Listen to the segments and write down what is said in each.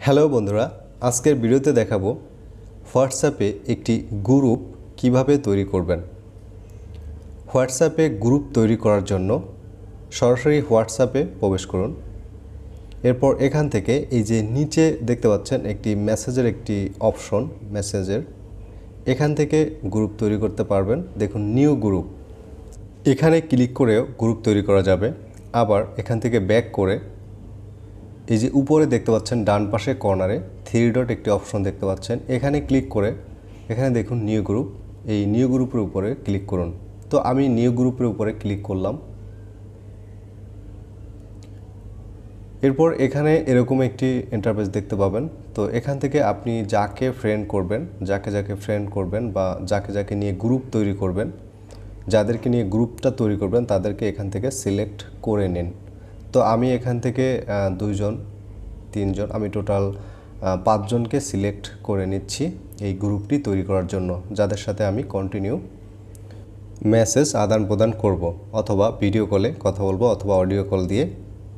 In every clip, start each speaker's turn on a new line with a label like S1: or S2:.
S1: Hello বন্ধুরা, আজকের ভিডিওতে দেখাবো হোয়াটসঅ্যাপে একটি গ্রুপ কিভাবে তৈরি করবেন। হোয়াটসঅ্যাপে গ্রুপ তৈরি করার জন্য সরাসরি হোয়াটসঅ্যাপে প্রবেশ করুন। এরপর এখান থেকে এই যে নিচে দেখতে পাচ্ছেন একটি মেসেজের একটি অপশন, মেসেজের এখান থেকে গ্রুপ তৈরি করতে পারবেন। দেখুন নিউ গ্রুপ, এখানে ক্লিক করেও গ্রুপ তৈরি করা যাবে। আবার এখান থেকে ব্যাক করে এই যে উপরে দেখতে পাচ্ছেন ডান পাশে কর্নারে 3 ডট একটি অপশন দেখতে পাচ্ছেন, এখানে ক্লিক করে এখানে দেখুন নিউ গ্রুপ, এই নিউ গ্রুপের উপরে ক্লিক করুন। তো আমি নিউ গ্রুপের উপরে ক্লিক করলাম। এরপর এখানে এরকম একটি ইন্টারফেস দেখতে পাবেন। তো এখান থেকে আপনি যাকে ফ্রেন্ড করবেন, যাকে ফ্রেন্ড করবেন বা যাকে নিয়ে গ্রুপ তৈরি করবেন, যাদেরকে নিয়ে গ্রুপটা তৈরি করবেন তাদেরকে এখান থেকে সিলেক্ট করে নিন। তো আমি এখান থেকে 2 জন 3 জন আমি টোটাল 5 জনকে সিলেক্ট করে নিচ্ছি এই গ্রুপটি তৈরি করার জন্য, যাদের সাথে আমি কন্টিনিউ মেসেজ আদান প্রদান করব, অথবা ভিডিও কলে কথা বলবো, অথবা অডিও কল দিয়ে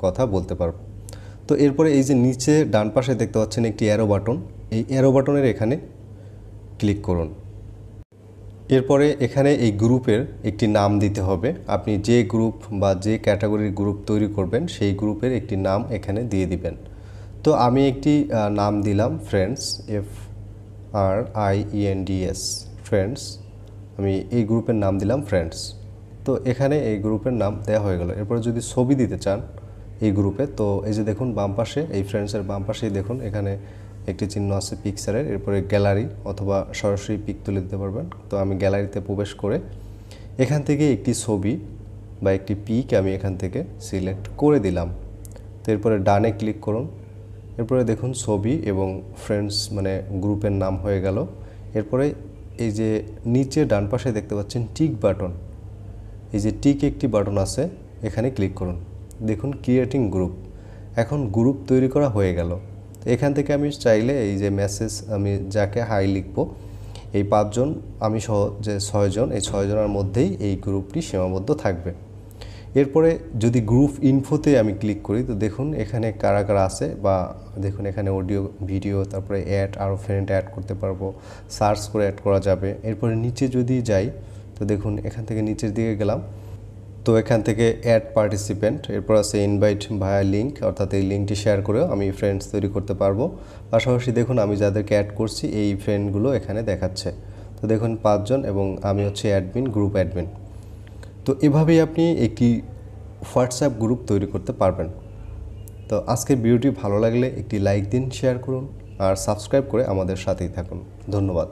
S1: কথা বলতে পারবো। তো এরপরে এই যে নিচে ডান পাশে দেখতে পাচ্ছেন একটি অ্যারো বাটন, এই অ্যারো বাটনের এখানে ক্লিক করুন। এরপরে এখানে এই গ্রুপের একটি নাম দিতে হবে। আপনি যে গ্রুপ বা যে ক্যাটাগরির গ্রুপ তৈরি করবেন সেই গ্রুপের একটি নাম এখানে দিয়ে দিবেন। তো আমি একটি নাম দিলাম ফ্রেন্ডস, FRIENDS, ফ্রেন্ডস। আমি এই গ্রুপের নাম দিলাম ফ্রেন্ডস। তো এখানে এই গ্রুপের নাম দেওয়া হয়ে গেল। এরপরে যদি ছবি দিতে চান এই গ্রুপে, তো এই যে দেখুন বাম পাশে এই ফ্রেন্ডসের বাম পাশেই দেখুন এখানে একটি চিহ্ন আছে পিকচারের, এরপরে গ্যালারি অথবা সরাসরি পিক তুলে দিতে পারবেন। তো আমি গ্যালারিতে প্রবেশ করে এখান থেকে একটি ছবি বা একটি পিক আমি এখান থেকে সিলেক্ট করে দিলাম। তো এরপরে ডানে ক্লিক করুন। এরপরে দেখুন ছবি এবং ফ্রেন্ডস মানে গ্রুপের নাম হয়ে গেল। এরপরে এই যে নিচে ডান পাশে দেখতে পাচ্ছেন টিক বাটন, এই যে টিক একটি বাটন আছে, এখানে ক্লিক করুন। দেখুন ক্রিয়েটিং গ্রুপ, এখন গ্রুপ তৈরি করা হয়ে গেল। এখান থেকে আমি চাইলে এই যে মেসেজ আমি যাকে হাই লিখব, এই 5 জন আমি সহ যে 6 জন, এই 6 জনের মধ্যেই এই গ্রুপটি সীমাবদ্ধ থাকবে। এরপরে যদি গ্রুপ ইনফোতে আমি ক্লিক করি, তো দেখুন এখানে কারা কারা আছে, বা দেখুন এখানে অডিও ভিডিও, তারপরে অ্যাড, আরও ফ্রেন্ড অ্যাড করতে পারবো, সার্চ করে অ্যাড করা যাবে। এরপরে নিচে যদি যাই, তো দেখুন এখান থেকে নিচের দিকে গেলাম, তো এখান থেকে অ্যাড পার্টিসিপেন্ট, এরপর আছে ইনভাইট ভায়া লিঙ্ক, অর্থাৎ এই লিঙ্কটি শেয়ার করেও আমি ফ্রেন্ডস তৈরি করতে পারবো। পাশাপাশি দেখুন আমি যাদেরকে অ্যাড করছি এই ফ্রেন্ডগুলো এখানে দেখাচ্ছে। তো দেখুন 5 জন এবং আমি হচ্ছে অ্যাডমিন, গ্রুপ অ্যাডমিন। তো এভাবেই আপনি একটি হোয়াটসঅ্যাপ গ্রুপ তৈরি করতে পারবেন। তো আজকের ভিডিওটি ভালো লাগলে একটি লাইক দিন, শেয়ার করুন আর সাবস্ক্রাইব করে আমাদের সাথেই থাকুন। ধন্যবাদ।